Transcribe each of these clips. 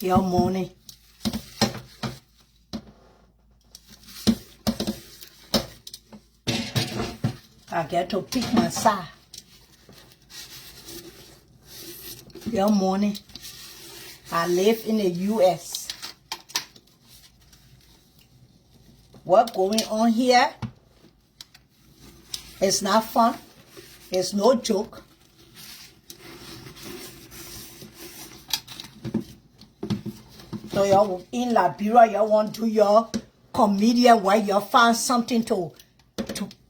your money. I get to pick my side. Your money. I live in the U.S. What's going on here? It's not fun. It's no joke. So you're in Liberia, you want to do your comedian where you find something to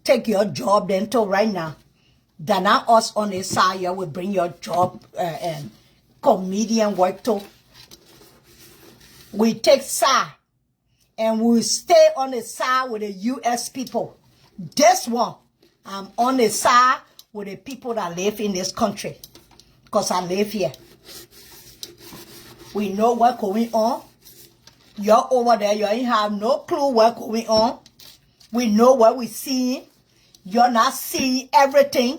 take your job then to right now. Then not us on the side, you will bring your job and comedian work to. We take side and we stay on the side with the U.S. people. This one, I'm on the side with the people that live in this country. Because I live here. We know what's going on. You're over there. You ain't have no clue what's going on. We know what we're seeing. You're not seeing everything.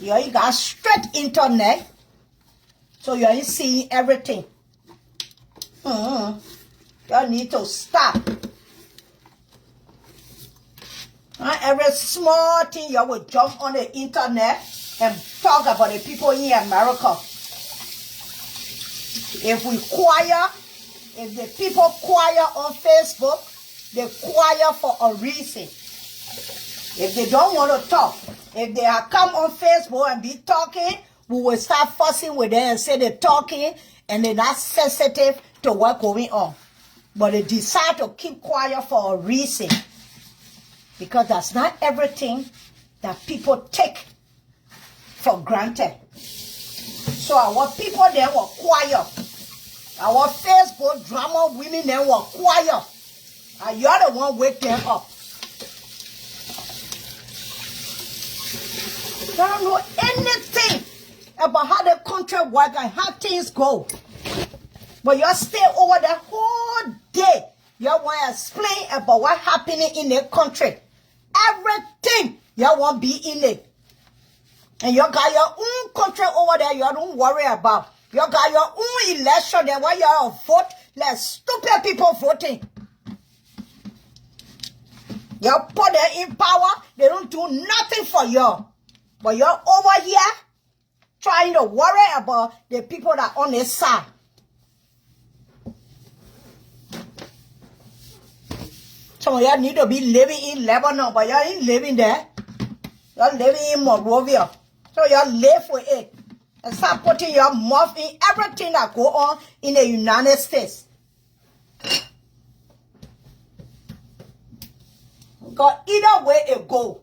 You ain't got straight internet. So you ain't seeing everything. You need to stop. Every small thing you will jump on the internet and talk about the people in America. If we quiet, if the people quiet on Facebook, they quiet for a reason. If they don't want to talk, if they have come on Facebook and be talking, we will start fussing with them and say they're talking and they're not sensitive to what's going on. But they decide to keep quiet for a reason. Because that's not everything that people take for granted. So our people then were quiet. Our Facebook drama women then were quiet. And you're the one wake them up. You don't know anything about how the country works and how things go. But you stay over the whole day. You want to explain about what's happening in the country. Everything you want to be in it. And you got your own country over there you don't worry about. You got your own election there where you vote like stupid people voting. You put them in power, they don't do nothing for you. But you're over here trying to worry about the people that are on this side. Some of y'all need to be living in Lebanon, but y'all ain't living there. Y'all living in Monrovia. So y'all live with it. And start putting your mouth in everything that go on in the United States. Because either way it go,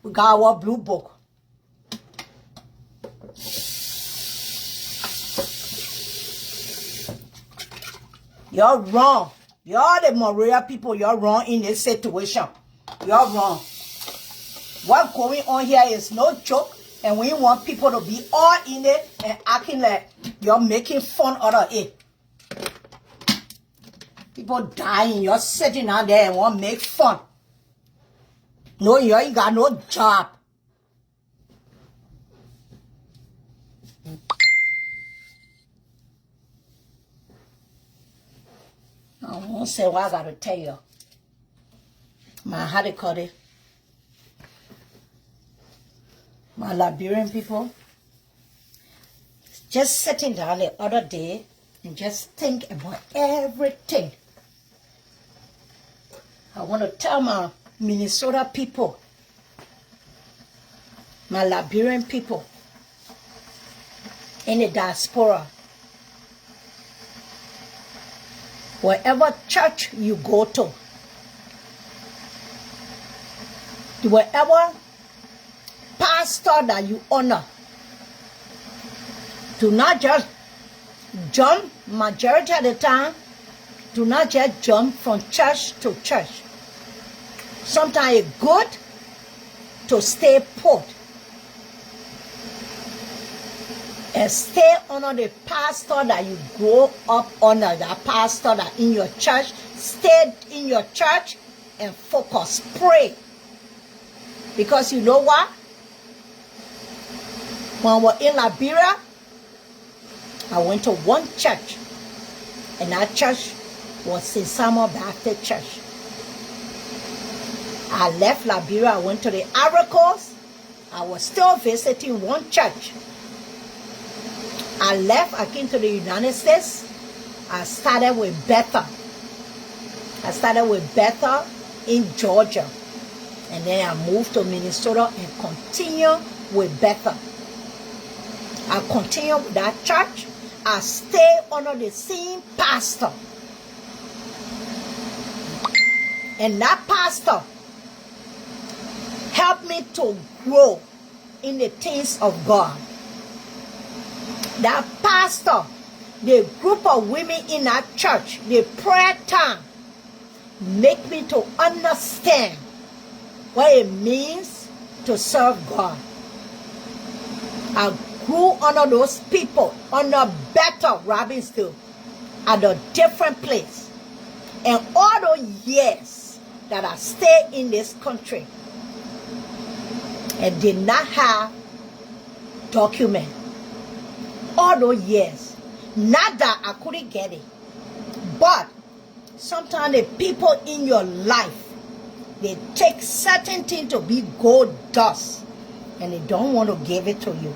we got our blue book. You're wrong. You're the Morea people. You're wrong in this situation. You're wrong. What's going on here is no joke. And we want people to be all in it and acting like you're making fun out of it. People dying. You're sitting out there and want to make fun. No, you ain't got no job. I won't say what I got to tell you. How they call it? My Liberian people, just sitting down the other day and just think about everything. I want to tell my Minnesota people, my Liberian people in the diaspora, wherever church you go to, wherever pastor that you honor, do not just jump, majority of the time, do not just jump from church to church. Sometimes it's good to stay put and stay under the pastor that you grow up under, that pastor that in your church. Stay in your church and focus, pray. Because you know what? When we're in Liberia, I went to one church, and that church was St. Samuel Baptist Church. I left Liberia, I went to the Ivory Coast. I was still visiting one church. I left, I came to the United States. I started with Bethel. I started with Bethel in Georgia. And then I moved to Minnesota and continued with Bethel. I continued with that church. I stayed under the same pastor. And that pastor helped me to grow in the things of God. That pastor, the group of women in that church, the prayer time, make me to understand what it means to serve God. I grew under those people, under Bethel Robbinsdale, at a different place. And all those years that I stayed in this country and did not have document, all those years, not that I couldn't get it, but sometimes the people in your life, they take certain things to be gold dust and they don't want to give it to you.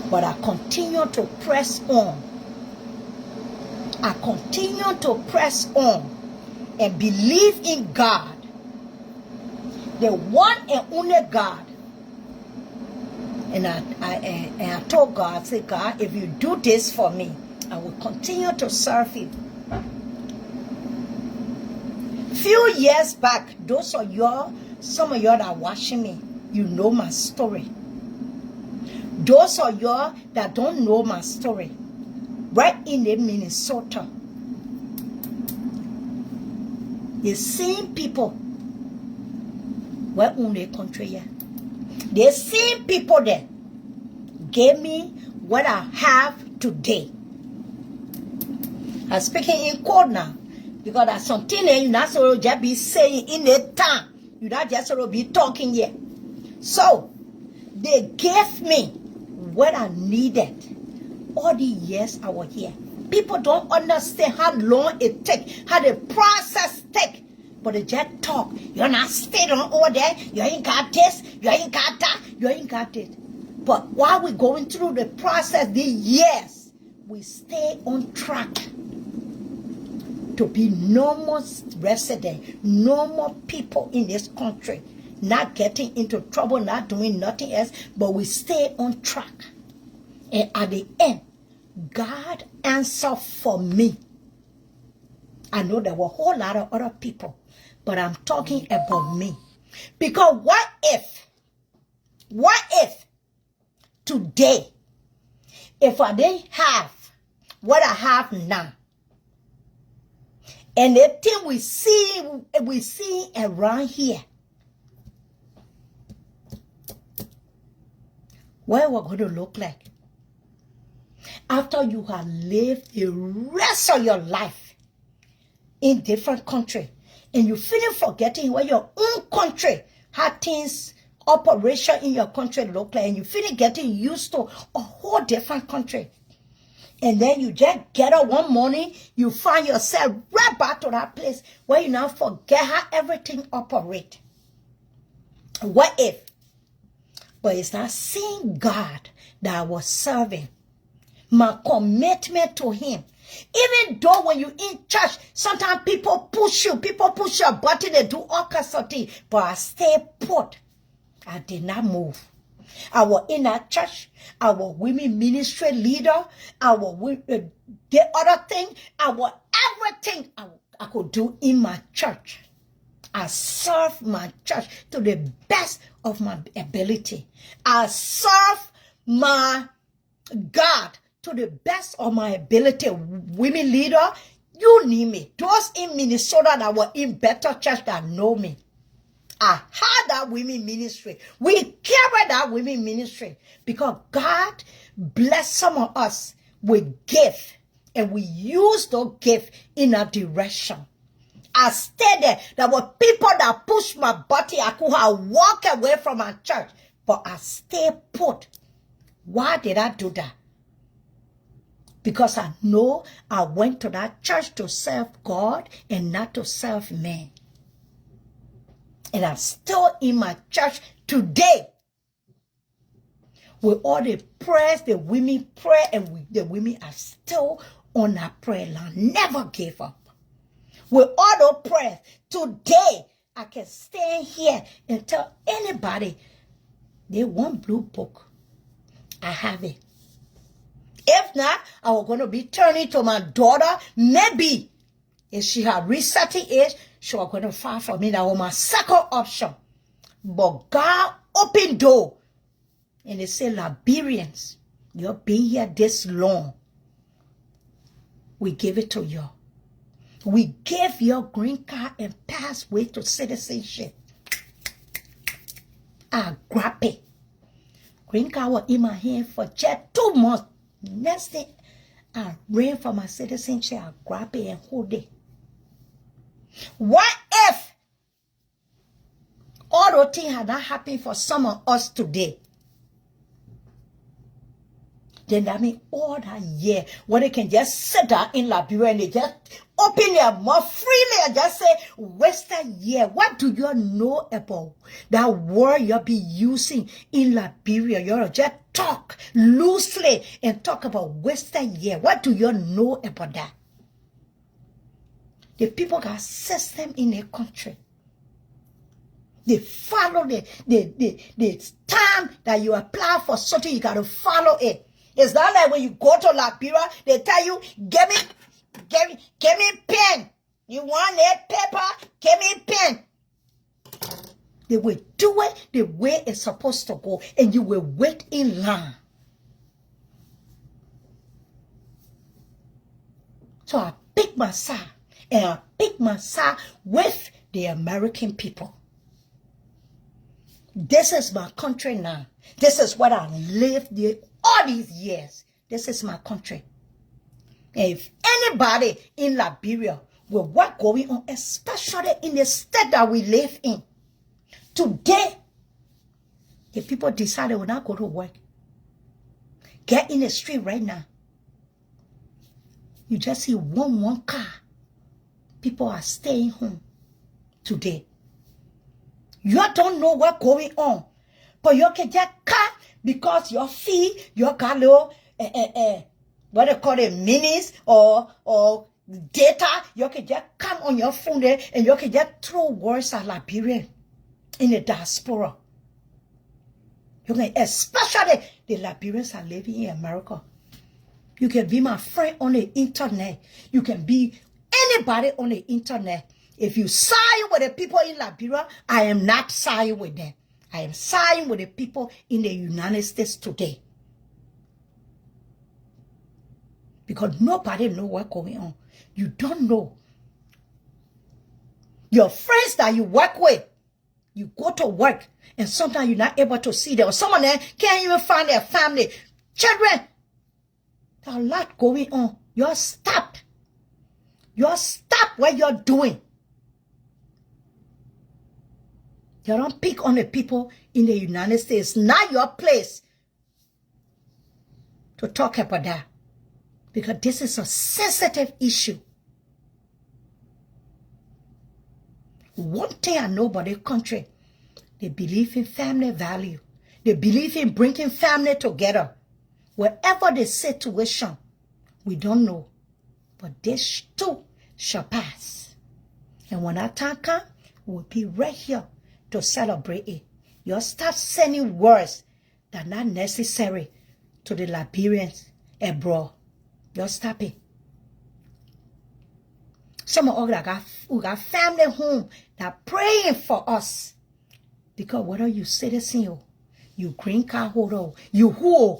But I continue to press on. I continue to press on and believe in God, the one and only God. And I told God, I said, God, if you do this for me, I will continue to serve you. Few years back, those of y'all, some of y'all that are watching me, you know my story. Those of y'all that don't know my story, right in the Minnesota, the same people were on the country here. The same people that gave me what I have today. I'm speaking in code now, because that's something that you're not supposed to just be saying in the time. You're not just supposed to be talking here. So, they gave me what I needed all the years I was here. People don't understand how long it takes, how the process takes. But they just talk. You're not staying on over there. You ain't got this. You ain't got that. You ain't got it. But while we're going through the process, the years, we stay on track to be normal resident, normal people in this country, not getting into trouble, not doing nothing else, but we stay on track. And at the end, God answered for me. I know there were a whole lot of other people, but I'm talking about me. Because what if today, if I didn't have what I have now, and the thing we see around here, what we're going to look like after you have lived the rest of your life in different country, and you finish forgetting where your own country had things, operation in your country look like, and you finish getting used to a whole different country. And then you just get up one morning, you find yourself right back to that place where you now forget how everything operates. What if? But it's that same God that I was serving. My commitment to him. Even though when you're in church, sometimes people push your button, they do all kinds of things. But I stayed put. I did not move. I was in that church. I was women ministry leader. I was the other thing. I was everything I could do in my church. I served my church to the best of my ability. I served my God to the best of my ability. Women leader, you name me. Those in Minnesota that were in better church that know me. I had that women ministry. We carried that women ministry because God blessed some of us with gift, and we used those gifts in a direction. I stayed there. There were people that pushed my body. I could have walked away from my church, but I stayed put. Why did I do that? Because I know I went to that church to serve God and not to serve men. And I'm still in my church today. With all the prayers the women pray, and the women are still on that prayer line. Never gave up. With all those prayers, today I can stand here and tell anybody they want blue book. I have it. If not, I was going to be turning to my daughter. Maybe if she had reached certain age, she was going to file for me. That was my second option. But God opened door. And they say, Liberians, you've been here this long. We give it to you. We gave your green card and pathway to citizenship. I grab it. Green card was in my hand for just 2 months. Next thing, I ran for my citizenship. I grab it and hold it. What if all those things had not happened for some of us today? Then that means all that year, when they can just sit down in Liberia and they just open their mouth freely and just say, Western year, what do you know about that word you'll be using in Liberia? You'll just talk loosely and talk about Western year. What do you know about that? The people got system in their country. They follow the time that you apply for something, you got to follow it. It's not like when you go to Liberia, they tell you, give me pen. You want that paper? Give me pen. They will do it the way it's supposed to go, and you will wait in line. So I pick my side, and I pick my side with the American people. This is my country now. This is what I lived there all these years. This is my country. And if anybody in Liberia with what's going on, especially in the state that we live in, today, the people decide they will not go to work. Get in the street right now. You just see one car. People are staying home today. You don't know what's going on. But you can just cut because your fee, your got little, what they call it, minis or data. You can just come on your phone there and you can just throw words at Liberian in the diaspora. You can, especially the Liberians are living in America. You can be my friend on the internet. You can be anybody on the internet. If you side with the people in Liberia, I am not siding with them. I am siding with the people in the United States today. Because nobody knows what's going on. You don't know. Your friends that you work with, you go to work, and sometimes you're not able to see them. Or some of them can't even find their family. Children, there's a lot going on. You're stopped. You're stopped what you're doing. You don't pick on the people in the United States. Not your place to talk about that. Because this is a sensitive issue. One thing I know about the country, they believe in family value. They believe in bringing family together. Wherever the situation, we don't know. But this too shall pass. And when that time comes, we'll be right here to celebrate it. You'll start sending words that are not necessary to the Liberians abroad. You'll stop it. Some of us who got family home that are praying for us. Because whether you citizen, you green card holder, you who,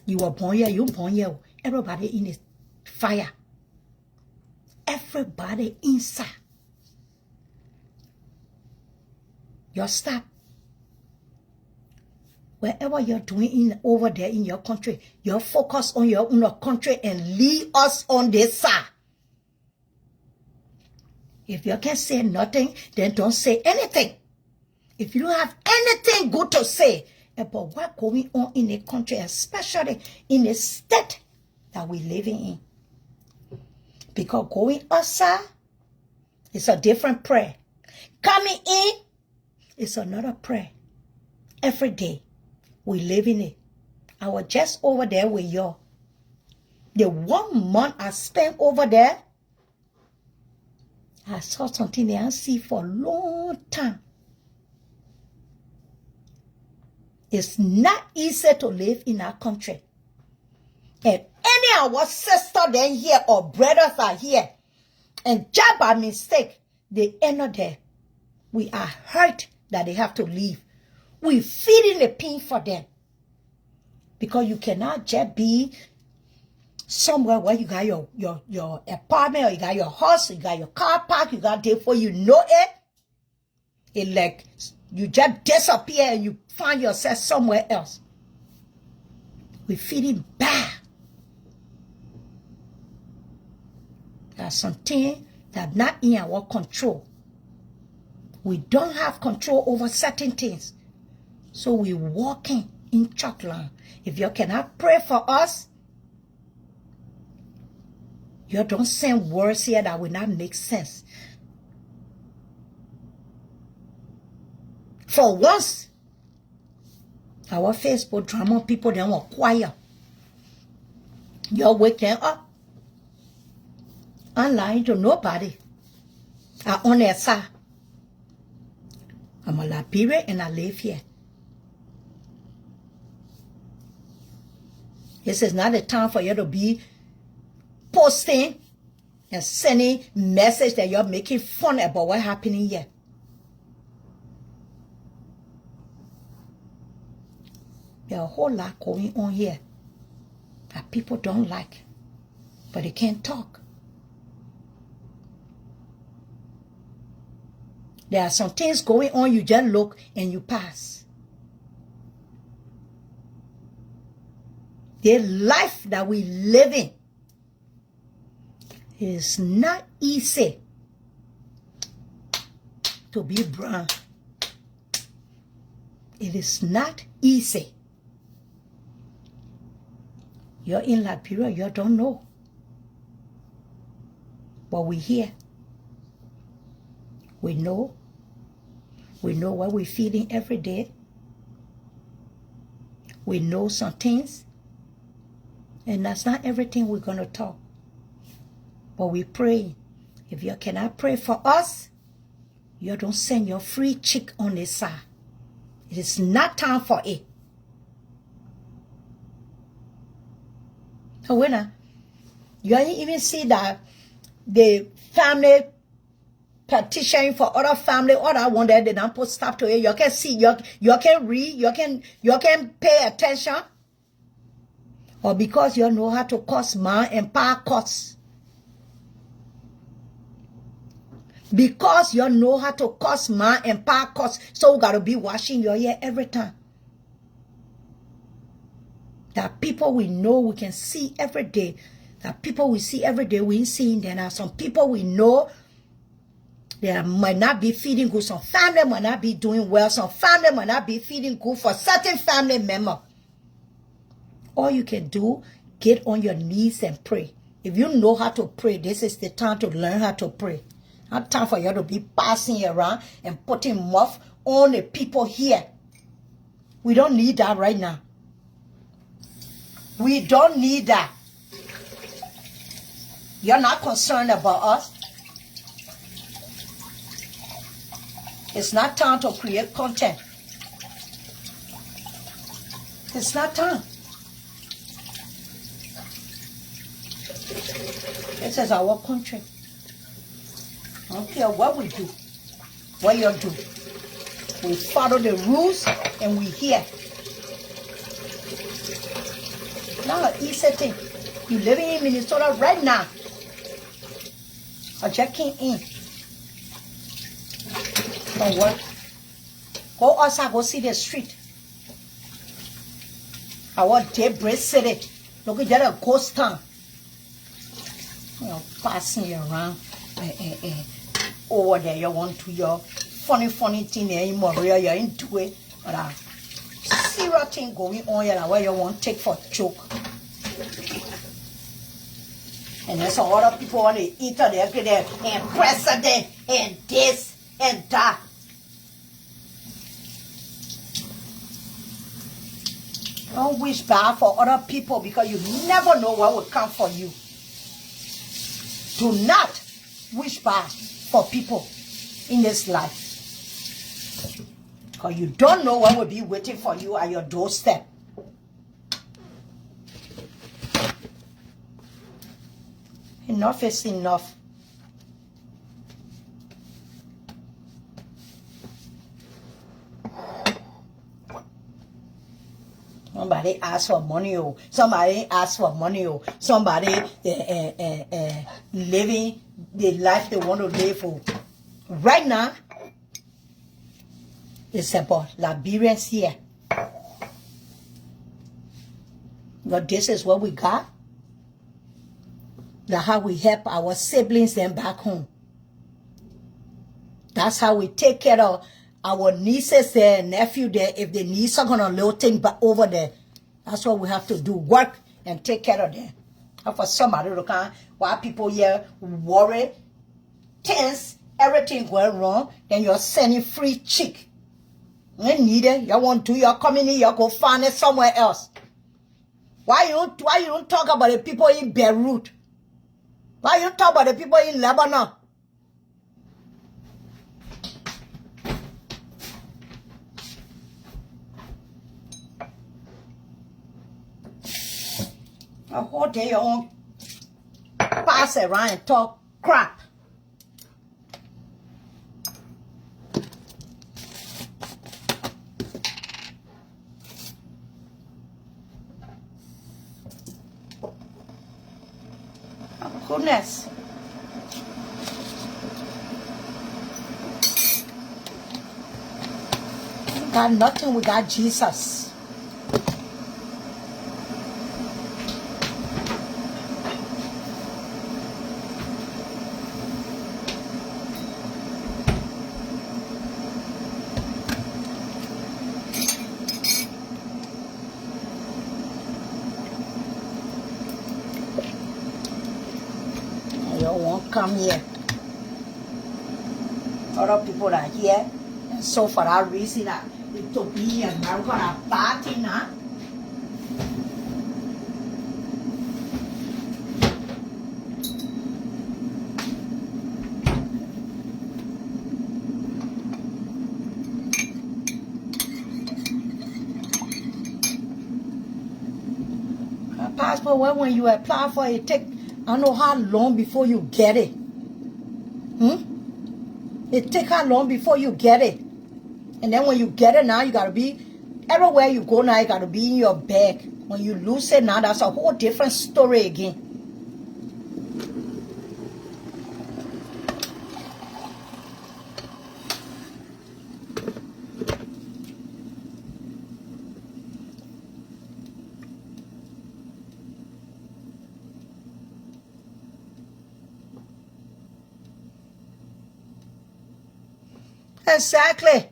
you were born here, you born here, everybody in the fire. Everybody inside. You stop. Wherever you're doing over there in your country, you focus on your own country and leave us on this side. If you can't say nothing, then don't say anything. If you don't have anything good to say, about what's going on in the country, especially in the state that we're living in. Because going outside is a different prayer. Coming in is another prayer. Every day, we live in it. I was just over there with y'all. The 1 month I spent over there, I saw something they didn't see for a long time. It's not easy to live in our country. And any of our sisters then here or brothers are here, and just by mistake, they end up there. We are hurt that they have to leave. We're feeding the pain for them. Because you cannot just be somewhere where you got your apartment, or you got your house, you got your car park, you got there for you know it. It like you just disappear and you find yourself somewhere else. We're feeling bad. There's something that's not in our control. We don't have control over certain things. So we're walking in chocolate. If you cannot pray for us, you don't send words here that will not make sense. For once, our Facebook drama people, they were quiet. You're waking up. I'm lying to nobody. I'm on their side. I'm a Liberian and I live here. This is not the time for you to be posting and sending message that you're making fun about what's happening here. There's a whole lot going on here that people don't like, but they can't talk. There are some things going on, you just look and you pass. The life that we live in is not easy to be brown. It is not easy. You're in Liberia, you don't know. But we're here. We know. We know what we're feeling every day. We know some things. And that's not everything we're going to talk. But we pray. If you cannot pray for us, you don't send your free chick on the side. It is not time for it. So when you even see that the family petitioning for other family, other one that they don't put stop to it. You can see, you can read, you can pay attention. Or because you know how to cuss man and power cuss. Because you know how to cuss man and power cuss, so you gotta be washing your ear every time. That people we know we can see every day. That people we see every day, we ain't seeing them. There are some people we know they might not be feeding good. Some family might not be doing well. Some family might not be feeding good for certain family member. All you can do, get on your knees and pray. If you know how to pray, this is the time to learn how to pray. Not time for you to be passing around and putting muff on the people here. We don't need that right now. We don't need that. You're not concerned about us. It's not time to create content. It's not time. This is our country. I don't care what we do, what you do. We follow the rules and we here. Not an easy thing. You're living in Minnesota right now. I just came in. Don't work. Go outside, go see the street. Our Deported city. Look at that, a ghost town. You know, passing around. Over there, you want to your funny thing there in Moria, you're into it. But serious thing going on here where you want to take for joke. And then some other people want to eat on there and president and this and that. Don't wish bad for other people because you never know what will come for you. Do not wish bad for people in this life. Because you don't know what will be waiting for you at your doorstep. Enough is enough. Somebody ask for money, oh. Somebody ask for money, oh. Somebody living the life they want to live. Oh. Right now, it's about Liberians here. But this is what we got. That's how we help our siblings then back home. That's how we take care of our nieces there and nephew there. If the niece are gonna little thing back over there, that's what we have to do. Work and take care of them. And for somebody to come, while people here worry, tense, everything going wrong, then you're sending free chick. You need it. You want to, you're coming in, you go find it somewhere else. Why you don't talk about the people in Beirut? Why you talk about the people in Lebanon? A whole day you won't pass around and talk crap. Oh, goodness. We got nothing, we got Jesus. You won't come here. Other people are here, and so for that reason, to be in America, a party now. A passport, well, when you apply for it, take I don't know how long before you get it. It take how long before you get it. And then when you get it now, you got to be, everywhere you go now, you got to be in your bag. When you lose it now, that's a whole different story again. Exactly.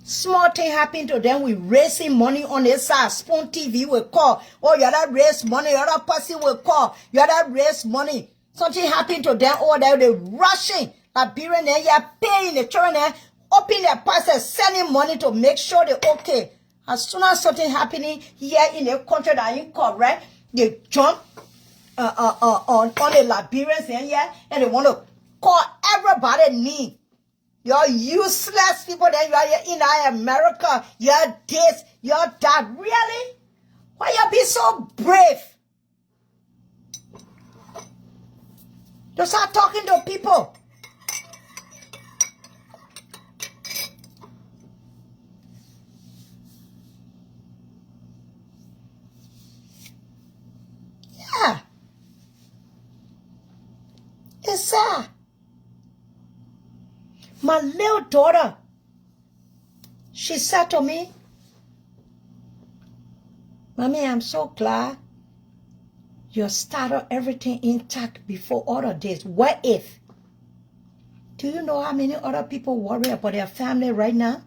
Small thing happen to them, we raising money on the side. Spoon TV will call. Oh, you gotta raise money. The other person will call. You gotta raise money. Something happened to them over there. They're rushing. Liberian there, you're paying the children there, open their passes, sending money to make sure they're okay. As soon as something happening here in the country that ain't correct, they jump on the Liberians here, and they want to call everybody name. You're useless people that you are in America. You're this, you're that. Really? Why you be so brave? You start talking to people. Yeah. It's sad. My little daughter, she said to me, Mommy, I'm so glad you started everything intact before all of this. What if? Do you know how many other people worry about their family right now?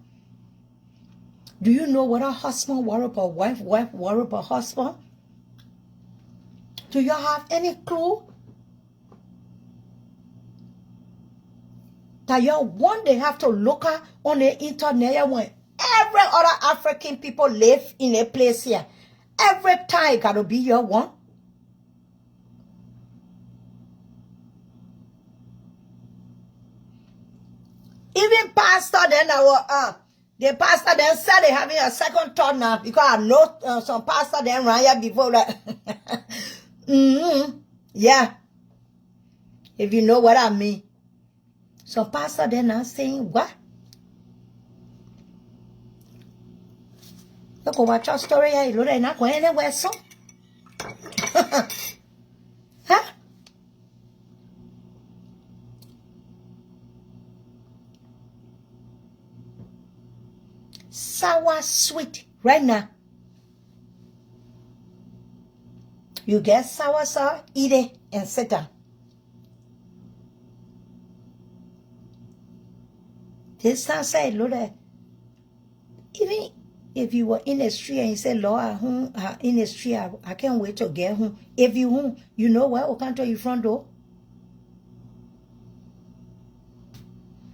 Do you know what a husband worry about wife worry about husband? Do you have any clue? That you one day have to look at on the internet when every other African people live in a place here. Every time it gotta be your one. Even pastor then the pastor then said they having a second thought now because I know some pastor then ran here before that. Yeah. If you know what I mean. Some pastor then now saying what? Look watch your story here. You know they're not going anywhere so. Huh? Sour sweet right now. You get sour, eat it and sit down. This time say, Lord, even if you were in the street and you say, Lord, in the street, I can't wait to get home. If you home, you know where we come to your front door.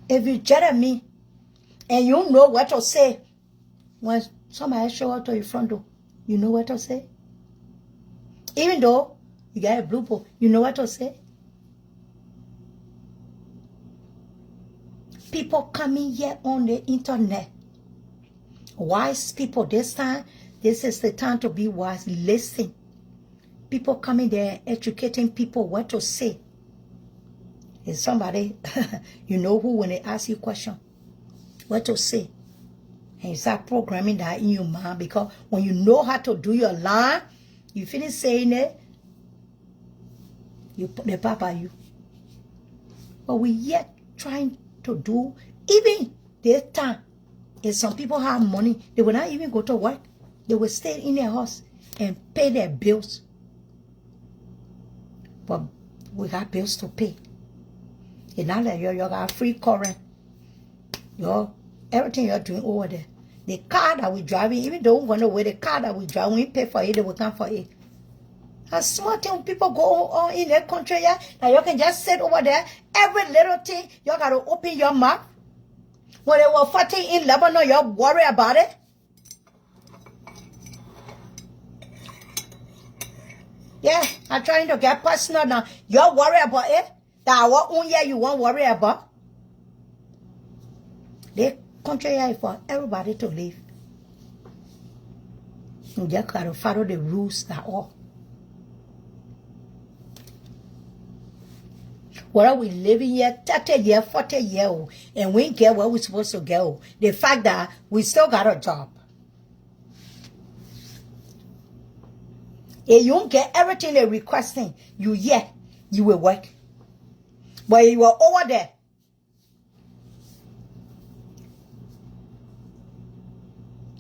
If you Jeremy and you know what to say, when somebody show up to your front door, you know what to say. Even though you got a blue book, you know what to say. People coming here on the internet. Wise people this time. This is the time to be wise. Listen. People coming there educating people what to say. Is somebody, you know who when they ask you a question, what to say. And you start programming that in your mind because when you know how to do your line, you finish saying it, you put the papa you. But we yet trying to do, even this time, if some people have money, they will not even go to work. They will stay in their house and pay their bills. But we got bills to pay. It's not like you got free current. Everything you're doing over there. The car that we're driving, even though we know where the car that we drive, when we pay for it, they will come for it. And smart thing people go on in their country, yeah, now you can just sit over there. Every little thing, you got to open your mouth. When they were fighting in Lebanon, you worry about it. Yeah, I'm trying to get personal now. You worry about it. That our own year you won't worry about. The country here is for everybody to live. You just got to follow the rules that all. Whether we living here 30 years, 40 years old, and we get where we're supposed to go. The fact that we still got a job. If you don't get everything they're requesting, you will work. But you were over there.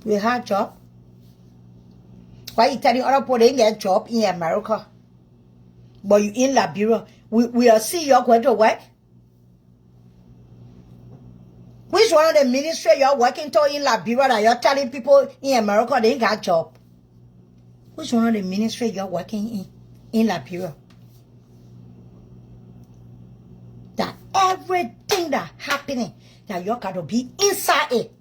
We have job. Why you telling other people they get job in America? But you in Liberia. We are see you're going to work. Which one of the ministry you're working to in Liberia that you're telling people in America they ain't got job? Which one of the ministry you're working in Liberia? That everything that happening, that you got to be inside it.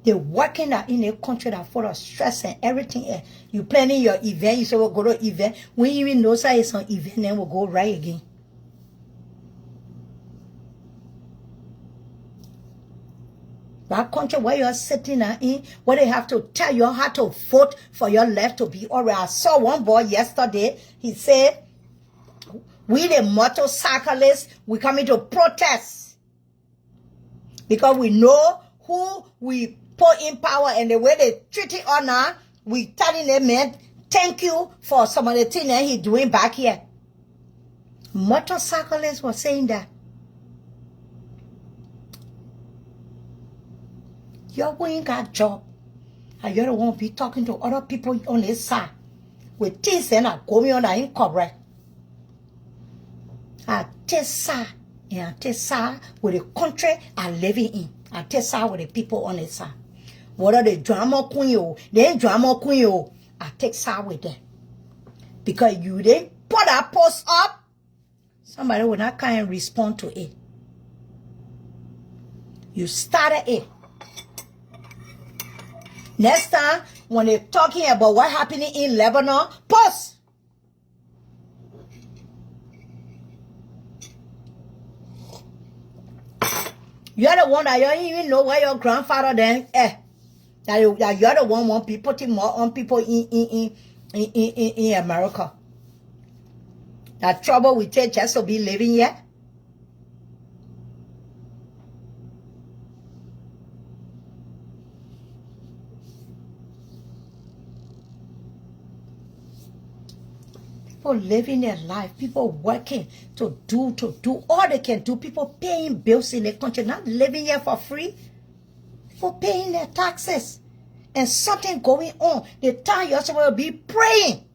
They're working out in a country that full of stress and everything. You planning your event, you say we'll go to event. When you even know it's an event, then we'll go right again. That country where you're sitting in, where they have to tell you how to vote for your left to be alright. I saw one boy yesterday, he said, we the motorcyclists, we coming to protest. Because we know who we put in power and the way they treat it on now, we telling them, man, thank you for some of the things that he's doing back here. Motorcyclists were saying that. You ain't got job. And you don't want to be talking to other people on this side. With things that are going on that incorrect. I take side. And I take side with the country I'm living in. I take side with the people on this side. Whether they drama queen or they ain't drama queen or I take side with them. Because you didn't put that post up, somebody will not come and respond to it. You started it. Next time, when they're talking about what happening in Lebanon, post. You're the one that you don't even know where your grandfather then that you're the one want people putting more on people in America. That trouble we take just to be living here. People living their life, people working to do all they can do. People paying bills in the country, not living here for free. People paying their taxes. And something going on. The time you're supposed to be praying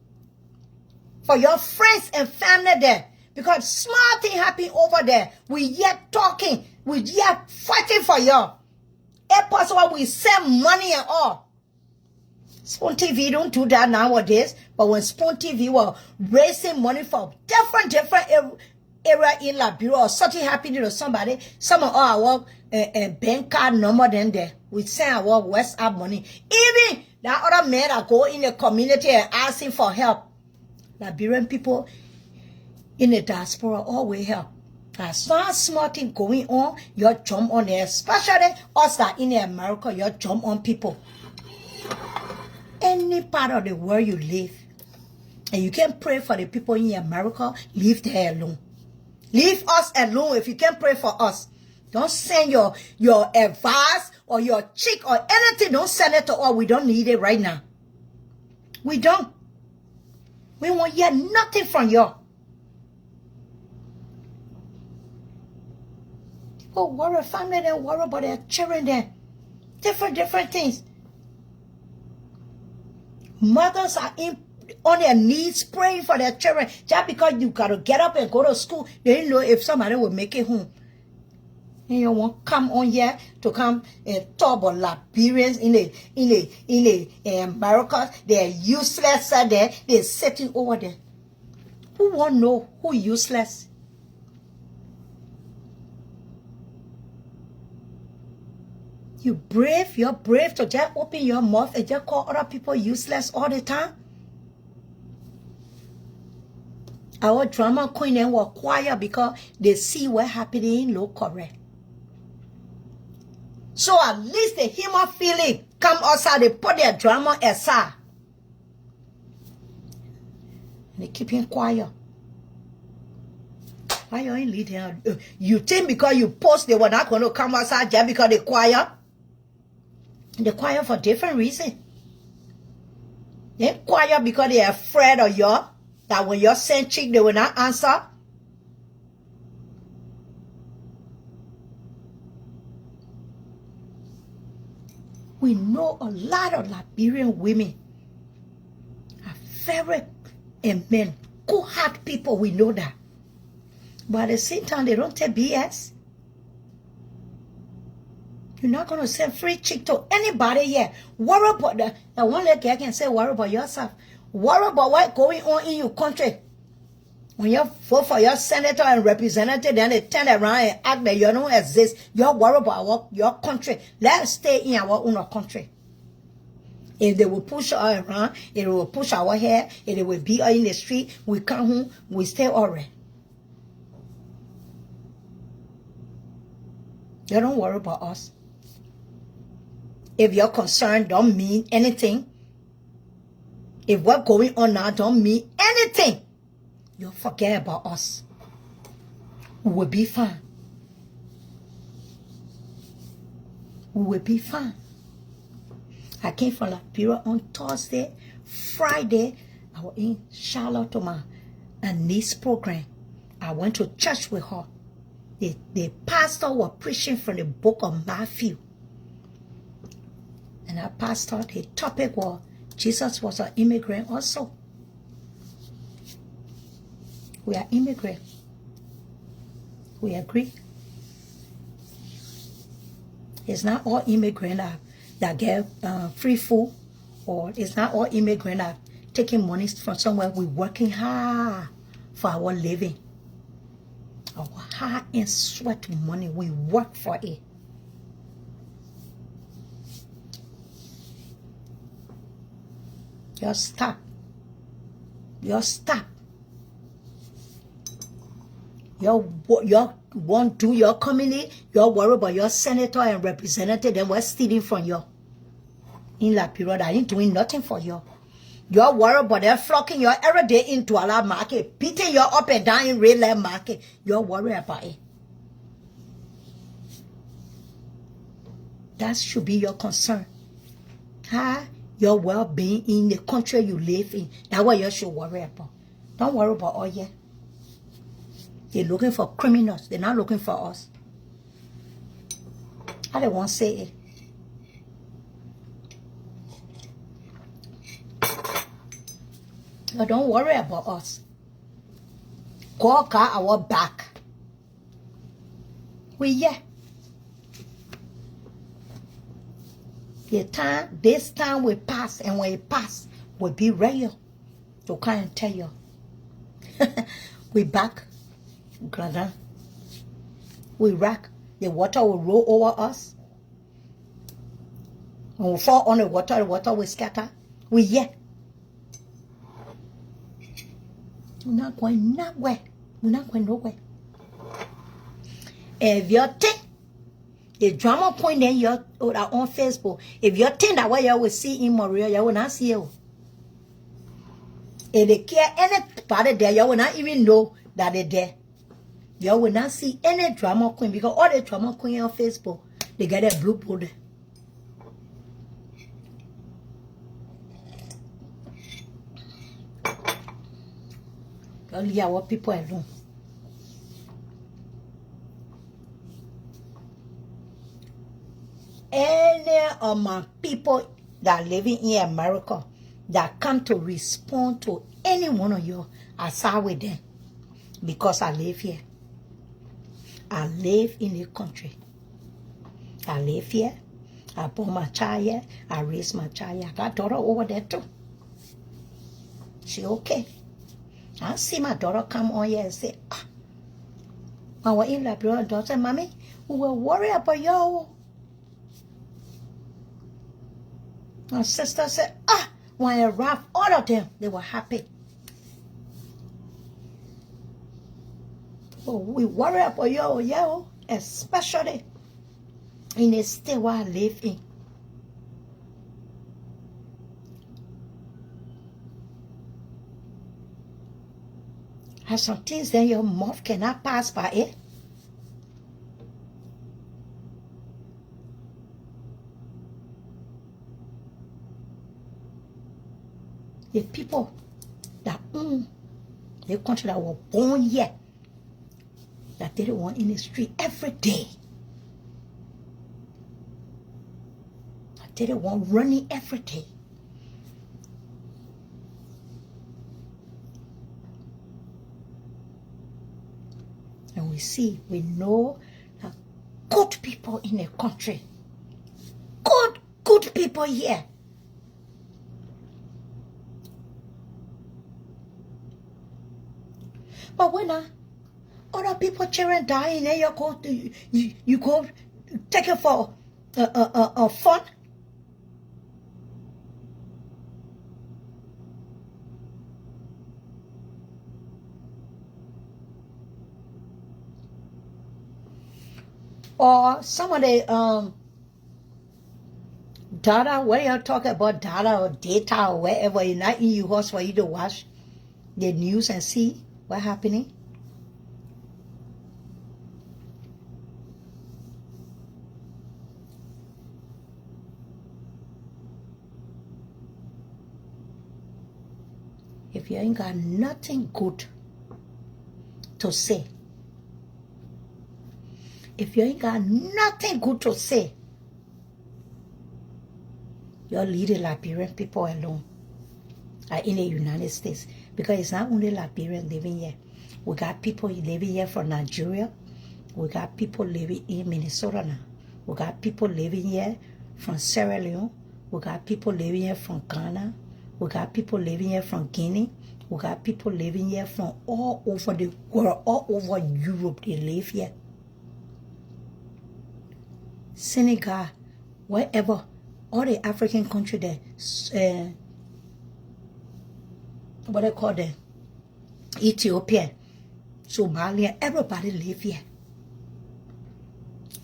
for your friends and family there. Because small thing happen over there. We yet talking. We yet fighting for you. If possible, we send money and all. Spoon TV don't do that nowadays. But when Spoon TV were raising money for different area in Liberia or something happening to somebody, some of our bank card number then there. We send our WhatsApp money. Even that other man that go in the community and asking for help. Liberian people in the diaspora always help. There's not small thing going on, you jump on there. Especially us that in America, you jump on people. Any part of the world you live, and you can pray for the people in America, leave them alone. Leave us alone if you can pray for us. Don't send your advice or your check or anything. Don't send it to us. We don't need it right now. We don't. We won't hear nothing from you. People worry, family, they worry about their children then. Different things. Mothers are on their knees praying for their children. Just because you got to get up and go to school, they didn't know if somebody will make it home. And you won't come on here to come and talk about Liberians in the Americas. They're useless there. They're sitting over there. Who won't know who useless? You're brave to just open your mouth and just call other people useless all the time. Our drama queen and were quiet because they see what happening in low correct. So at least the human feeling come outside, they put their drama aside. And they keep him quiet. Why you ain't leading? You think because you post they were not going to come outside just because they quiet? They're quiet for different reasons. They're quiet because they're afraid of you. That when you send chick, they will not answer. We know a lot of Liberian women are very, and men, good-hearted people, we know that. But at the same time, they don't take BS. You're not going to send free chick to anybody here. Worry about the one lady I can say worry about yourself. Worry about what's going on in your country. When you vote for your senator and representative, then they turn around and act that you don't exist. You're worried about your country. Let's stay in our own country. If they will push us around, if they will push our hair, if they will beat us in the street, we come home, we stay alright. You don't worry about us. If your concern don't mean anything, if what's going on now don't mean anything, you forget about us. We will be fine. We will be fine. I came from Liberia on Thursday. Friday, I was in Charlotte to my niece program. I went to church with her. The pastor was preaching from the book of Matthew. And our pastor, the topic was, Jesus was an immigrant also. We are immigrants. We agree. It's not all immigrants that get free food, or it's not all immigrants that taking money from somewhere. We're working hard for our living. Our hard and sweat money, we work for it. Just stop. Just stop. You want to do your community, you worry about your senator and representative, then we're stealing from you. In that period, I ain't doing nothing for you. You're worried about them flocking you every day into our market, beating you up and down in real land market. You're worried about it. That should be your concern. Your well-being in the country you live in. That's what you should worry about. Don't worry about all yet. They're looking for criminals. They're not looking for us. I don't want to say it. But don't worry about us. God got our back. This time will pass, and when it pass, we'll be real to come and tell you. We back. Grandma. We rock. The water will roll over us. When we fall on the water will scatter. We're not going nowhere. We're not going nowhere. If you think the drama point then you're on Facebook, if you think that what you will see in Maria, you will not see you. If they care anybody there, you will not even know that they're there. You will not see any drama queen, because all the drama queen on Facebook, they get a blue border. Don't leave our people alone. Any of my people that are living in America that come to respond to any one of you, I side with them because I live here. I live in the country. I live here. I born my child here. I raised my child here. I got daughter over there too. She okay. I see my daughter come on here and say, our in-law brother daughter said, Mommy, we were worried about you. My sister said, when I arrived, all of them, they were happy. Oh, we worry about you, especially in the state where I live in. And some things then your mouth cannot pass by it. The people that own the country that were born here, that they want in the street every day. That they want running every day. And we know that good people in the country, good people here. But when other people children dying, then you go take it for fun. Or some of the data, when you're talking about data or data or wherever, you're not in your house for you to watch the news and see what's happening. If you ain't got nothing good to say, if you ain't got nothing good to say, You leave the Liberian people alone in the United States. Because it's not only Liberians living here. We got people living here from Nigeria. We got people living in Minnesota now. We got people living here from Sierra Leone. We got people living here from Ghana. We got people living here from Guinea. We got people living here from all over the world, all over Europe. They live here. Senegal, wherever, all the African country there, what they call them, Ethiopia, Somalia, everybody live here.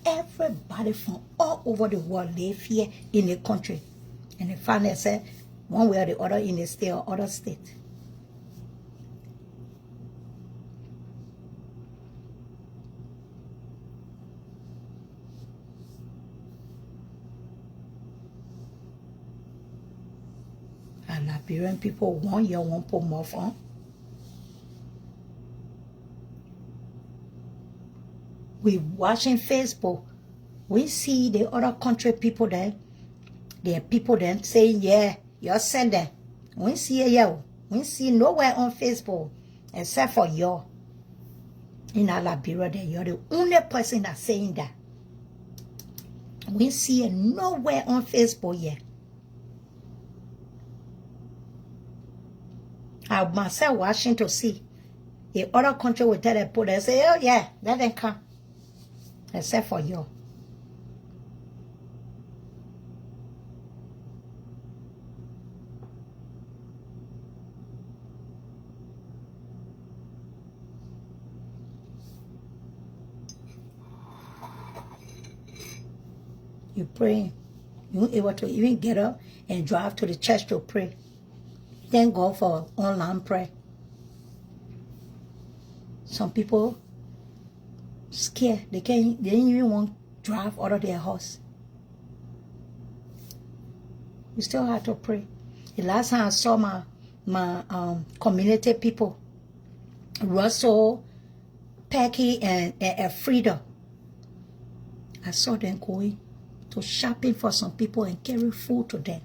Everybody from all over the world live here in the country. And they find themselves one way or the other in the state or other state. And Liberian people 1 year won't put more on. We watching Facebook. We see the other country people there. There are people then saying, yeah, you're sending. We see it here. We see nowhere on Facebook except for you. In Liberia there, you're the only person that's saying that. We see it nowhere on Facebook yet. I myself watching to see. The other country will tell the people, they say, oh yeah, let them come. Except for you. You pray. You're able to even get up and drive to the church to pray. Thank God for online prayer. Some people scared. They didn't even want to drive out of their house. You still have to pray. The last time I saw my community people, Russell, Pecky, and Frida, I saw them going to shopping for some people and carry food to them.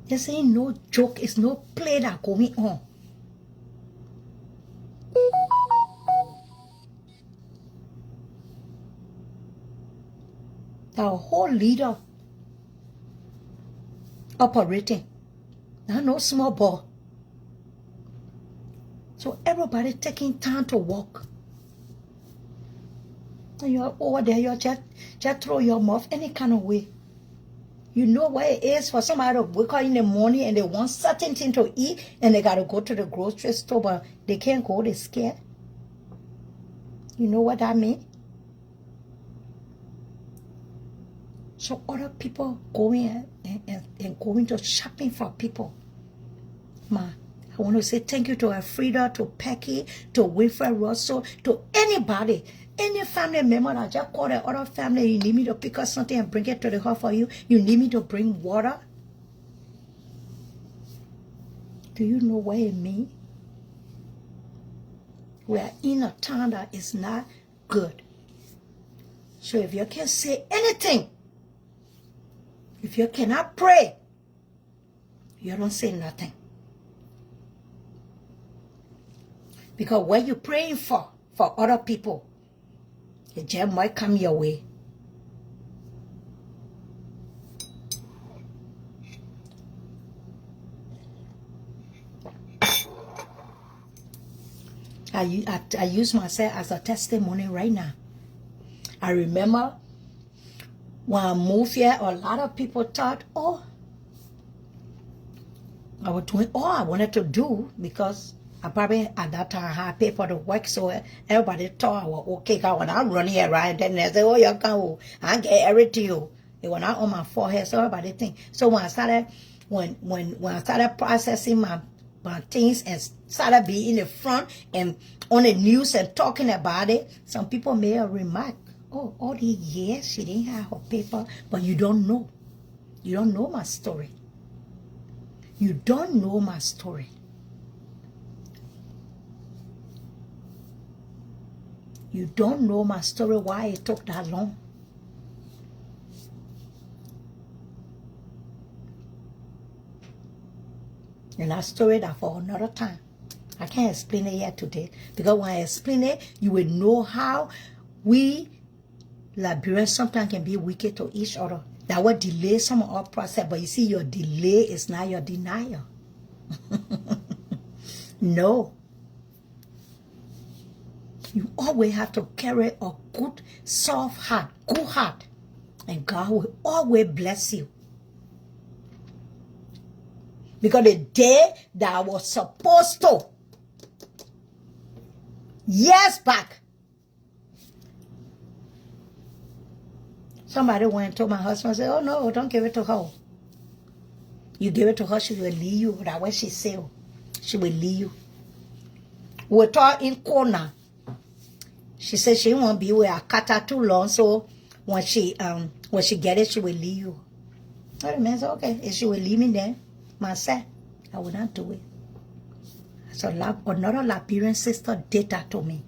This ain't no joke. It's no play that going on. Our whole leader operating. Now no small ball. So everybody taking time to walk. And you're over there, you just throw your mouth any kind of way. You know what it is for somebody to wake up in the morning and they want certain thing to eat and they got to go to the grocery store, but they can't go, they're scared. You know what that means? So other people going and going to shopping for people. I want to say thank you to Frida, to Pecky, to Wilfred Russell, to anybody, any family member that just call the other family. You need me to pick up something and bring it to the house for you. You need me to bring water. Do you know what it means? We are in a time that is not good. So if you can't say anything, if you cannot pray, you don't say nothing. Because what you're praying for other people, the gem might come your way. I use myself as a testimony right now. I remember when I moved here, a lot of people thought, oh, I was doing all I wanted to do because I probably at that time had paper to work, so everybody thought I was okay. Cause when I run here, right, then they say, oh, you can, I get everything. It was not on my forehead, so everybody think. So when I started, when I started processing my things and started being in the front and on the news and talking about it, some people made a remark. Oh, all these years she didn't have her paper, but you don't know. You don't know my story. You don't know my story. You don't know my story, why it took that long. And I story that for another time. I can't explain it here today. Because when I explain it, you will know how we Liberians sometimes can be wicked to each other. That will delay some of our process. But you see, your delay is not your denial. No. You always have to carry a good, soft heart, good heart. And God will always bless you. Because the day that I was supposed to, years back, somebody went and told my husband, I said, oh no, don't give it to her. You give it to her, she will leave you. That's what she said. She will leave you. We're talking in corner. She said she won't be with a cutter too long, so when she get it, she will leave you. So the man said, okay, if she will leave me then, myself, I will not do it. So another Liberian sister did that to me.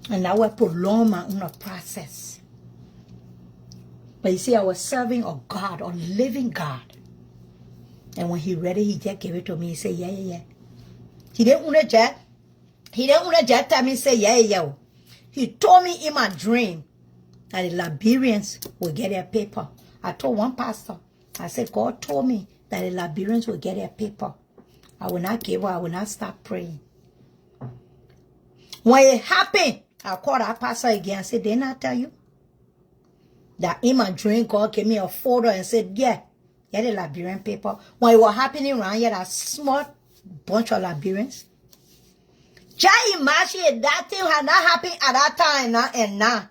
And I will prolong my own process. But you see, I was serving a God, a living God. And when he read it, he just gave it to me. He said, yeah. He didn't want to just tell me, say, yeah. He told me in my dream that the Liberians will get their paper. I told one pastor, I said, God told me that the Liberians will get their paper. I will not give up. I will not stop praying. When it happened, I called our pastor again. I said, didn't I tell you? That in my dream, God gave me a photo and said, yeah, the Liberian paper. When it was happening around here, that small bunch of Liberians. Just imagine that thing had not happened at that time now and now.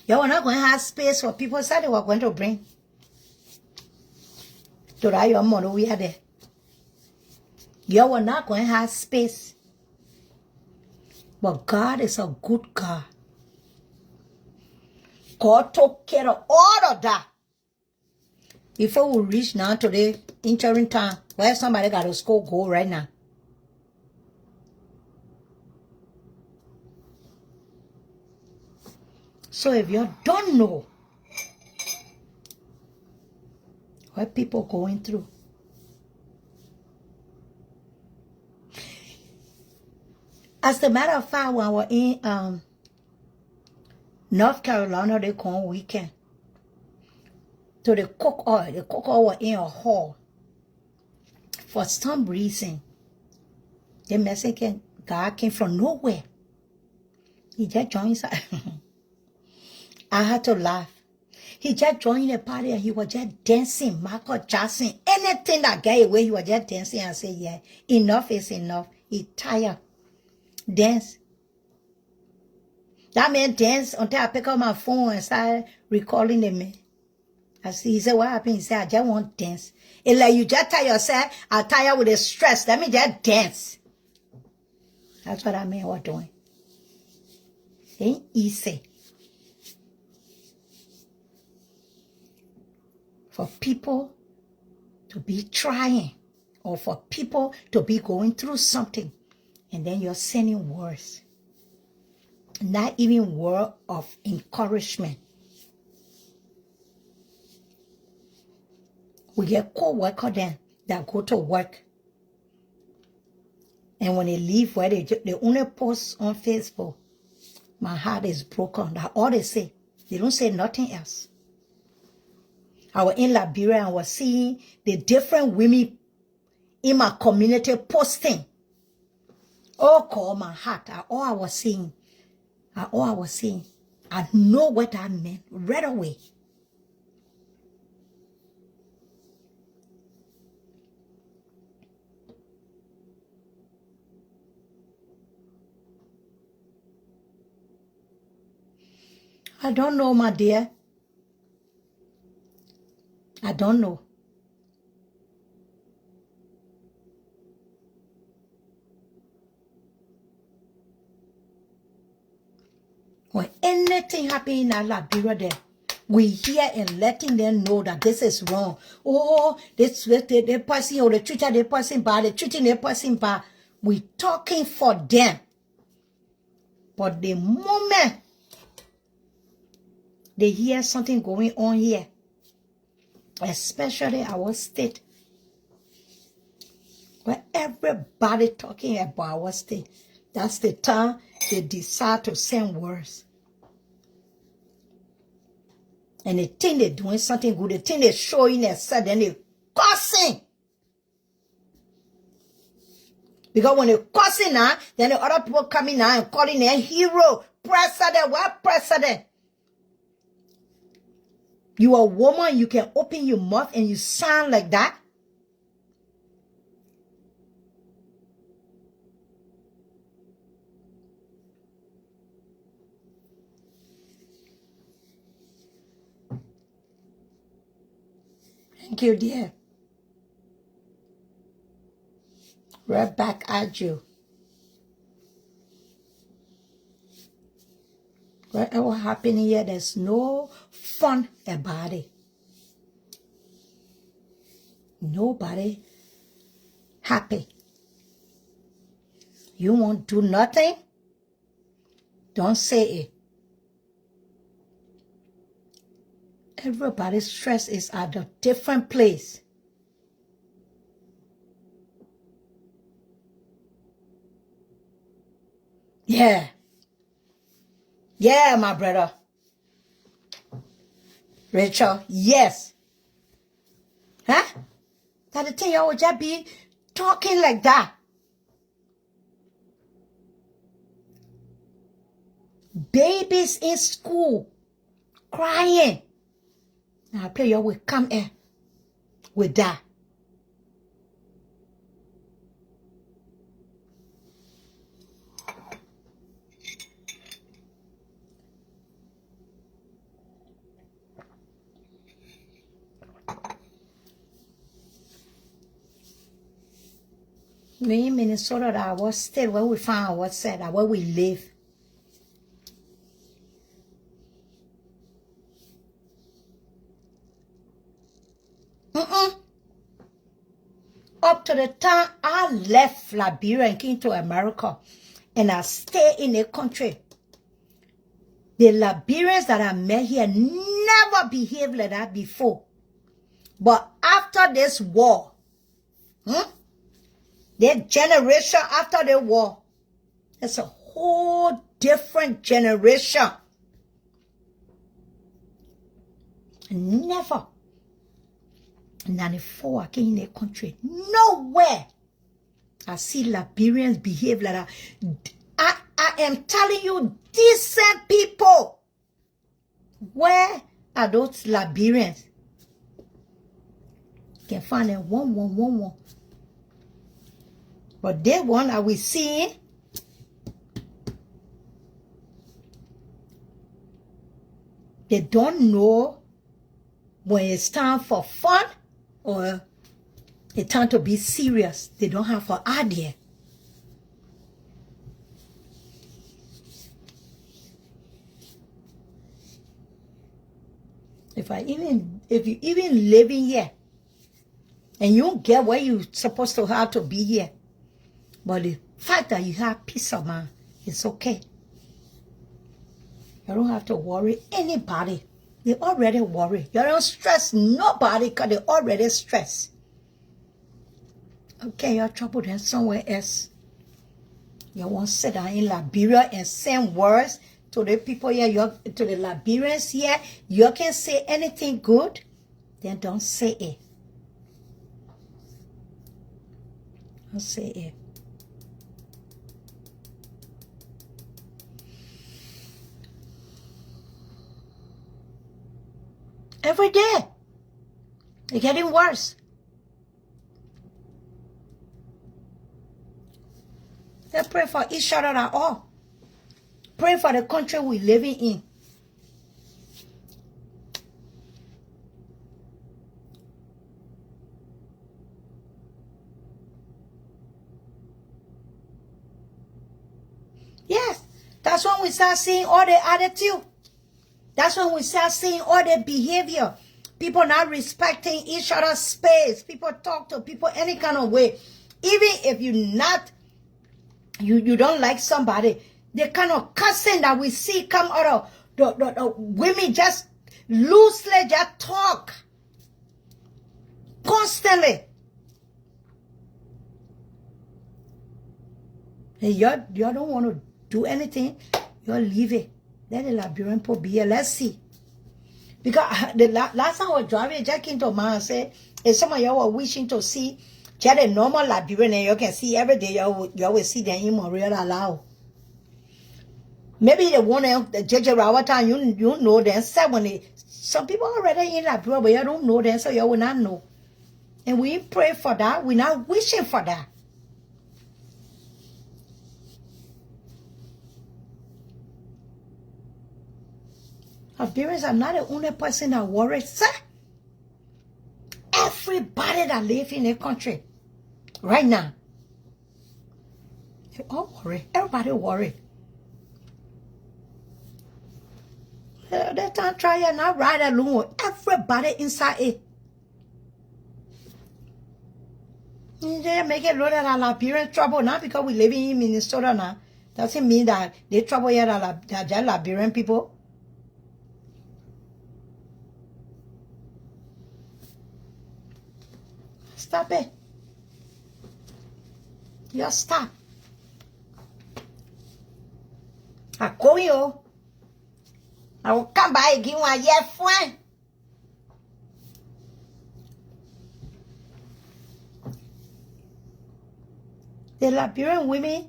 You were not going to have space for people said they were going to bring. To that your money we are there. You were not going to have space. But God is a good God. God took care of all of that. Before we reach now to the interim time, where somebody got to school go right now. So if you don't know what people going through, as a matter of fact, when we were in North Carolina, they come weekend. So the cook oil was in a hall. For some reason, the Mexican guy came from nowhere. He just joined. I had to laugh. He just joined the party and he was just dancing, Michael Jackson, anything that got away, he was just dancing and say, yeah, enough is enough. He tired. Dance. That man danced until I pick up my phone and started recalling the man. He said, what happened? He said, I just want to dance. It's like you just tell yourself, I'm tired with the stress. Let me just dance. That's what that man was doing. It ain't easy for people to be trying or for people to be going through something and then you're sending words. Not even word of encouragement. We get co-worker then that go to work. And when they leave, where they only post on Facebook, my heart is broken. That's all they say. They don't say nothing else. I was in Liberia and was seeing the different women in my community posting. Oh, God, my heart. All I was seeing. I know what I meant right away. I don't know, my dear. I don't know. When anything happens in our Liberia there, we hear and letting them know that this is wrong. Oh, they're passing, or the treacher they're passing by, the treating they're passing by. We talking for them. But the moment they hear something going on here, especially our state, When everybody talking about our state, that's the time they decide to send words. And they think they're doing something good. They think they're showing themselves, then they're cussing. Because when they're cussing now, then the other people coming now and calling them hero, president. What president? You a woman, you can open your mouth and you sound like that? Thank you, dear. Right back at you. Whatever happening here, there's no fun about it. Nobody happy. You won't do nothing? Don't say it. Everybody's stress is at a different place. Yeah. Yeah, my brother. Rachel, yes. Huh? That the thing you would just be talking like that. Babies in school crying. Now I pray you will come in with that. Me in Minnesota, that our state where we found ourselves, that where we live. Up to the time I left Liberia and came to America, and I stayed in the country, the Liberians that I met here never behaved like that before. But after this war, the generation after the war, it's a whole different generation. Never. 94, I came in the country. Nowhere I see Liberians behave like that. I am telling you, decent people. Where are those Liberians? You can find them one. But they one that we see, they don't know when it's time for fun or it's time to be serious. They don't have an idea. If you even living here and you don't get where you're supposed to have to be here, but the fact that you have peace of mind, it's okay. You don't have to worry anybody. They already worry. You don't stress nobody because they already stress. Okay, your trouble then somewhere else. You won't sit down in Liberia and send words to the people here, to the Liberians here. You can say anything good, then don't say it. Don't say it. Every day, it's getting worse. Let's pray for each other at all. Pray for the country we're living in. Yes, that's when we start seeing all the attitude. That's when we start seeing all the behavior. People not respecting each other's space. People talk to people any kind of way. Even if you don't like somebody, the kind of cussing that we see come out of the women just loosely just talk constantly. And you don't want to do anything. You leave it. Let the Liberian people be here. Let's see. Because the last time I was driving, Jack came to mind and said, if some of y'all were wishing to see just a normal Liberian and you can see every day, you will see them in real allow. Maybe the one the JJ Rawata, you know them. Some people already in Liberia, but you don't know them, so you will not know. And we pray for that. We're not wishing for that. Liberians are not the only person that worries, sir. Everybody that lives in the country right now, they all worry. Everybody worry. They can't try and not ride alone. Everybody inside it. They make it look at Liberian trouble now because we live in Minnesota now. Doesn't mean that they trouble here that Liberian people. Stop it. Just stop. I call you. I will come by and give one year friend. The Liberian women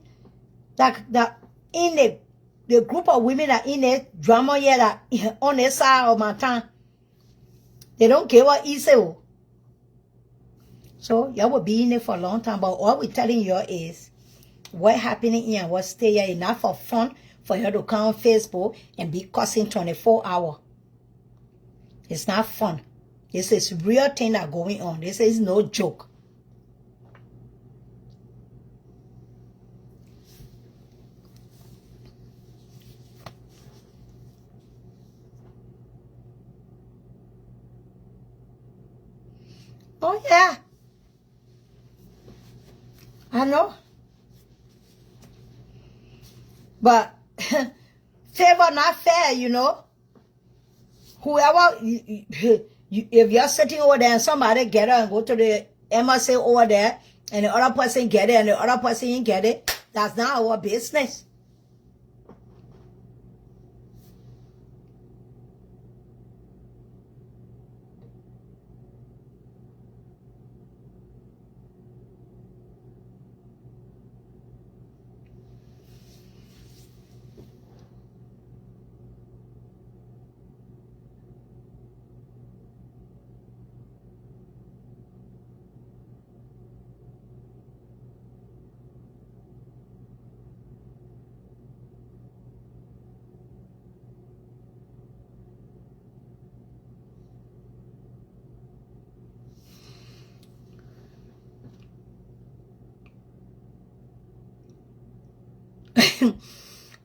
that in the group of women that in the drama here that on the side of my town, they don't care what easy. So you will be in it for a long time. But all we're telling you is what happening here and what stay here is not for fun for you to come on Facebook and be cussing 24 hours. It's not fun. This is real thing that going on. This is no joke. Oh yeah. I know. But favor not fair, you know. Whoever, if you're sitting over there and somebody get it and go to the embassy over there and the other person get it and the other person didn't get it, that's not our business.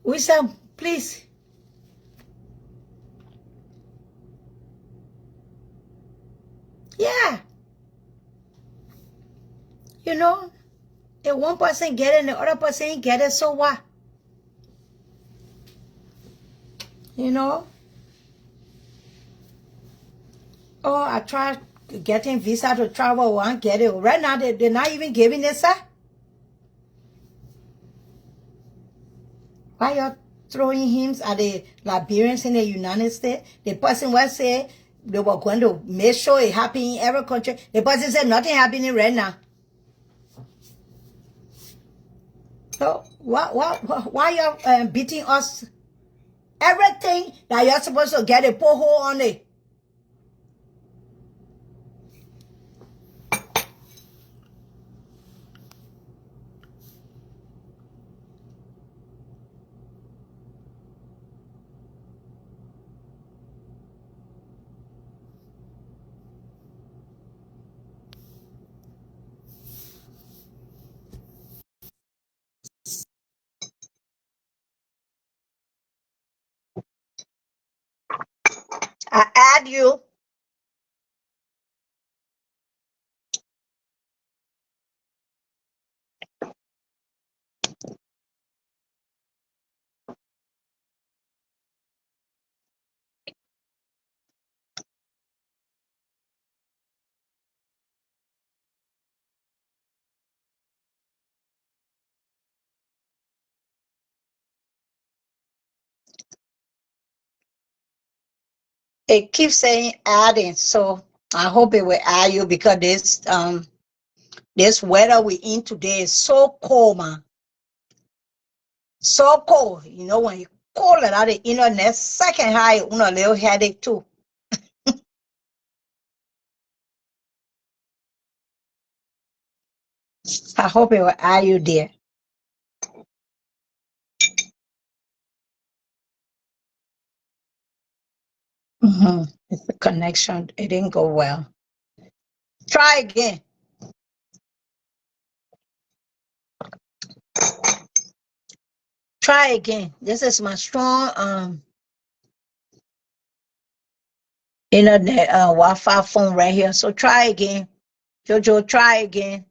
We said, please. Yeah. You know, if one person get it and the other person ain't get it, so what? You know? Oh, I tried getting visa to travel, won't get it. Right now, they're not even giving it, sir. Why you throwing hymns at the Liberians in the United States? The person was say they were going to make sure it happened in every country. The person said nothing happening right now. So why you beating us? Everything that you're supposed to get a pothole on it. I add you. It keeps saying adding, so I hope it will add you because this weather we in today is so cold, man. So cold. You know when you cold it out the internet, second high, a little headache too. I hope it will add you there. It's the connection. It didn't go well. Try again. Try again. This is my strong internet Wi-Fi phone right here. So try again. Jojo, try again.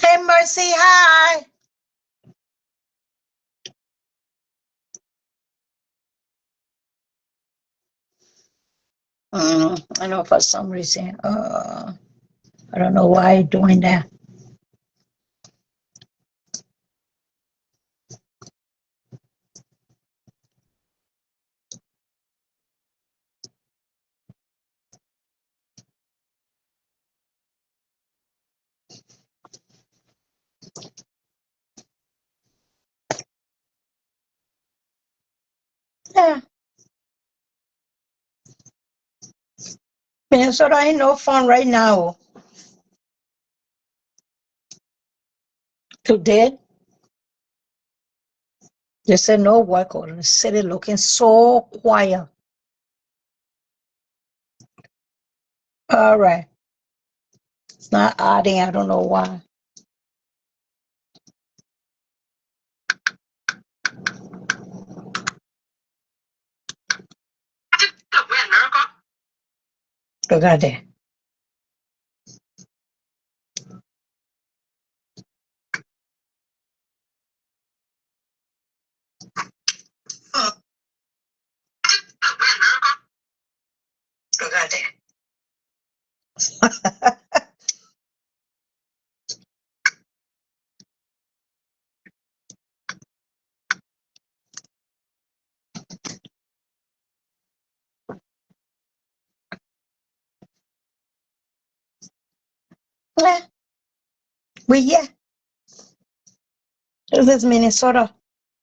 Hey Mercy, hi. I know for some reason. I don't know why you're doing that. Yeah, Minnesota ain't no fun right now. Today, they said no work or the city looking so quiet. All right. It's not adding. I don't know why. Look at that. Look at that. Yeah, we yeah. This is Minnesota.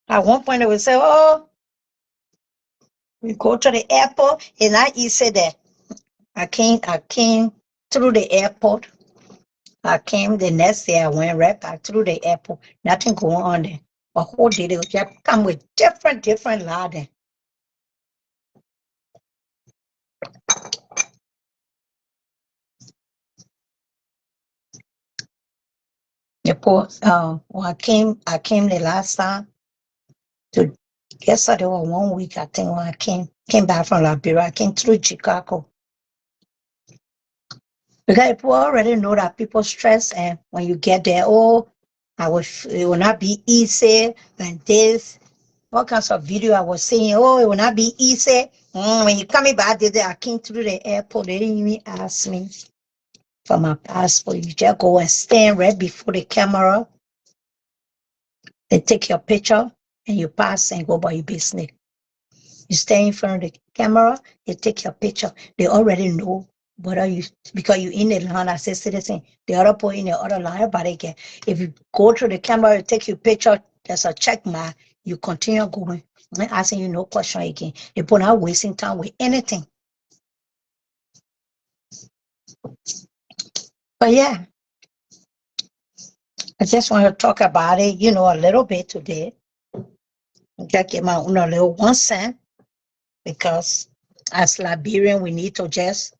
At one point, they would say, "Oh, we go to the airport," and I said that I came through the airport. I came the next day. I went right back through the airport. Nothing going on there. A whole day they would just come with different laden. The port. When I came the last time to yesterday or 1 week. I think when I came back from Liberia, I came through Chicago. Because people already know that people stress, and when you get there, oh, it will not be easy, and this, all kinds of video I was saying, oh, it will not be easy. When you coming back there, I came through the airport, they didn't even ask me for my passport. You just go and stand right before the camera, they take your picture, and you pass and go about your business. You stay in front of the camera, they take your picture. They already know whether you, because you in the line as a citizen, the other point in the other line, everybody can. If you go to the camera, take your picture, there's a check mark, you continue going. I'm asking you no question again. They put not wasting time with anything. But yeah, I just want to talk about it, a little bit today. Just give my own a little 1 cent because as Liberian, we need to just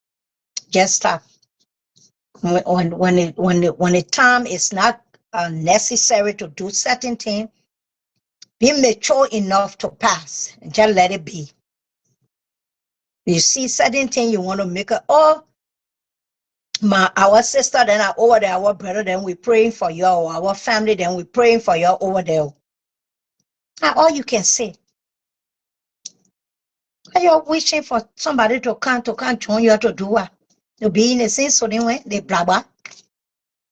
stop. When the time is not necessary to do certain thing, be mature enough to pass. Just let it be. You see certain thing you want to make it. Oh, our sister, then over there, our brother, then we praying for you, or our family, then we praying for you over there. That's all you can say. And you're wishing for somebody to come join you to do what? To be in the same so anyway, they blah blah.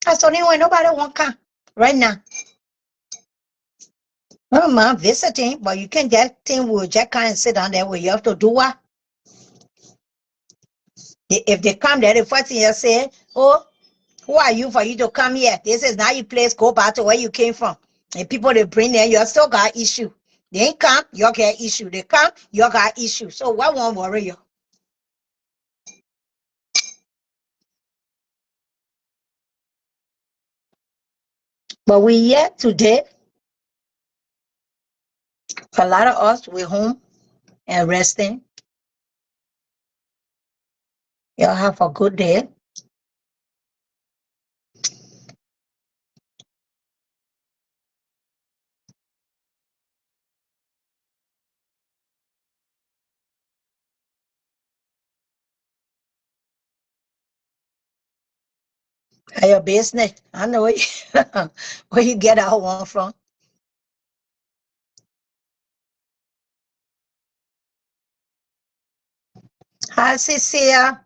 That's anyway, nobody won't come right now. No man visiting, but you can get thing will just come and sit down there where you have to do what? If they come there, the first thing you say, oh, who are you for you to come here? This is not your place. Go back to where you came from. And people they bring there, you still got issue. They ain't come, you got issue. They come, you got issue. So what won't worry you? But we here today. A lot of us we home and resting. Y'all have a good day. Your business. I know where you get that one from. Hi, Cecilia,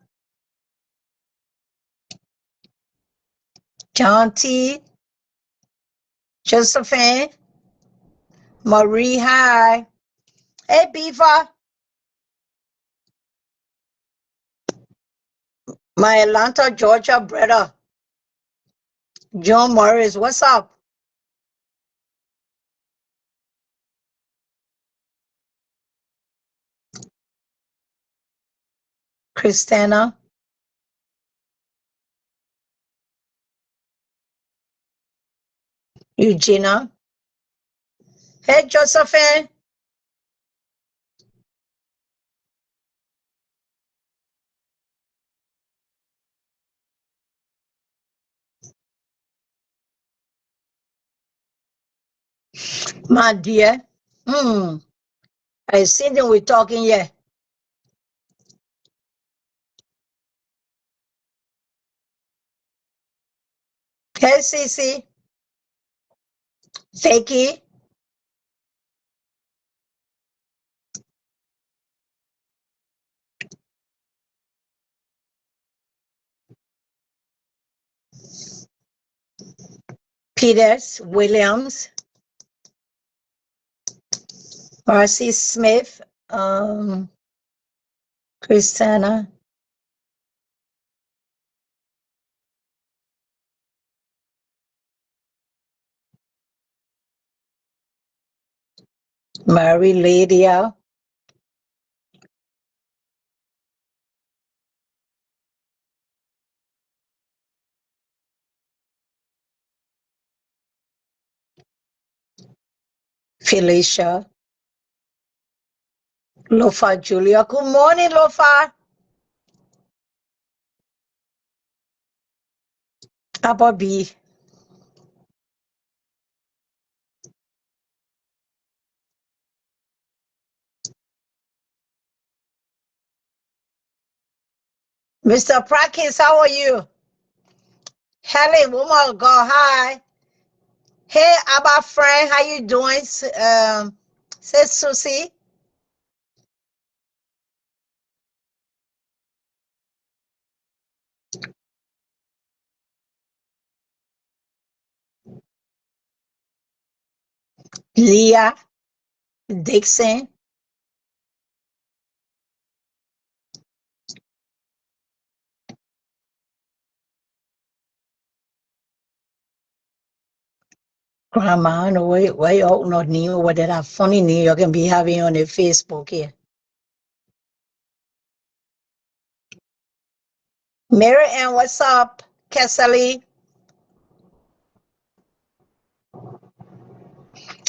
John T, Josephine, Marie. Hi. Hey, Beaver. My Atlanta, Georgia brother, John Morris. What's up? Christina, Eugenia. Hey, Josephine. My dear. I see them we talking here. Hey, Cece. Fakey. Peters. Williams. Marcy Smith. Christina. Mary Lydia. Felicia. Lofa Julia. Good morning, Lofa. Abba B. Mr. Prakis, how are you? Helen, woman of God, hi. Hey, Abba friend, how you doing? Says Susie. Leah Dixon. Grandma, I know where you all not new, what that funny name you can be having on the Facebook here. Mary Ann, what's up? Kessely,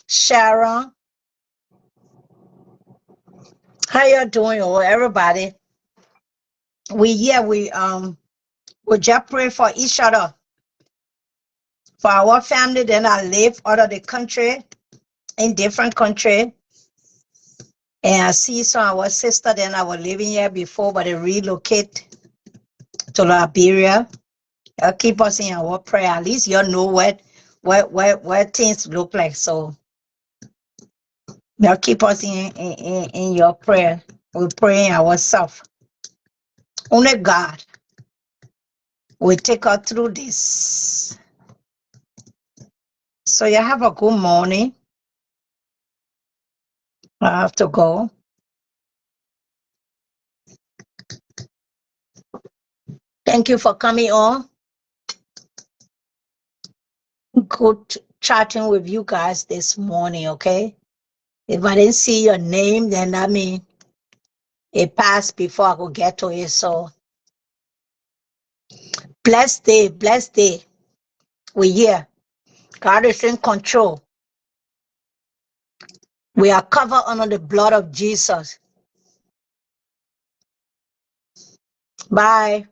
Sharon, how you doing? Oh, everybody. We We just pray for each other, for our family that I live out of the country, in different country. And I see some of our sister that I was living here before, but they relocate to Liberia. Keep us in our prayer. At least you know what things look like. So you keep us in your prayer. We pray ourselves. Only God will take us through this. So you have a good morning. I have to go. Thank you for coming on. Good chatting with you guys this morning, okay? If I didn't see your name, then that means it passed before I could get to it. So blessed day, blessed day. We're here. God is in control. We are covered under the blood of Jesus. Bye.